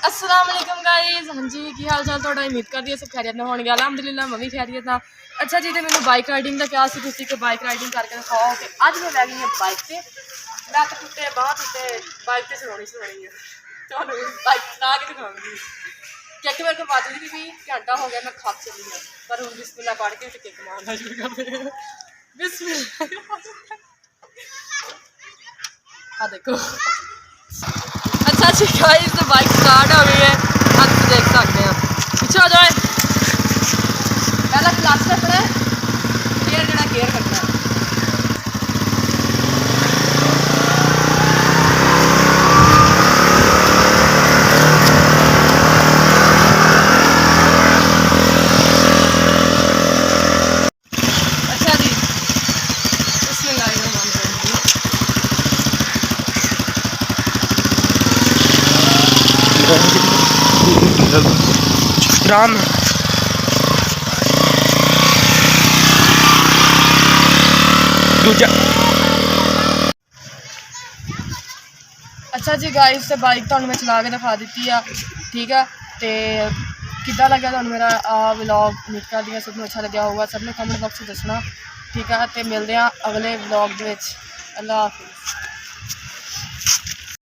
अस्सलाम वालेकुम गाइस। हाँ जी, की हाल चाल थोड़ा? उम्मीद करती है सब खैरियत में होंगे। अलहमदुलिल्लाह मैं भी खैरियत हाँ। अच्छा जी, तो मैंने बाइक राइडिंग का क्या सी तुसी कि बाइक राइडिंग करके दिखाओ कि अज मैं लै गई हूँ बाइक से। मैं तो कुत्ते बाह कुत्ते बाइक से सुनानी है तो बाइक चला के दिखाऊंगी क्योंकि मेरे को बात भी घंटा हो गया मैं खप चली है पर हूँ बिस्मिल्लाह पढ़ के किक मारना शुरू कर दे। बिस्मिल्लाह हाँ देखो। अच्छा जी गाइस, तो बाइक स्टार्ट हो गई है, आप देख सकते हैं। पीछे हो जाए, पहला क्लच रखना है, गियर जरा गियर करना है। अच्छा जी, राम दूजा। अच्छा जी गाइस, तो बाइक तो मैं चला के दिखा दी है, ठीक है। तो किदा लगे तो मेरा व्लॉग? उम्मीद करती है सबको अच्छा लगे होगा। सब ने कमेंट बॉक्स में दसना, ठीक है। तो मिलते हैं अगले व्लॉग। अल्लाह हाफिज़।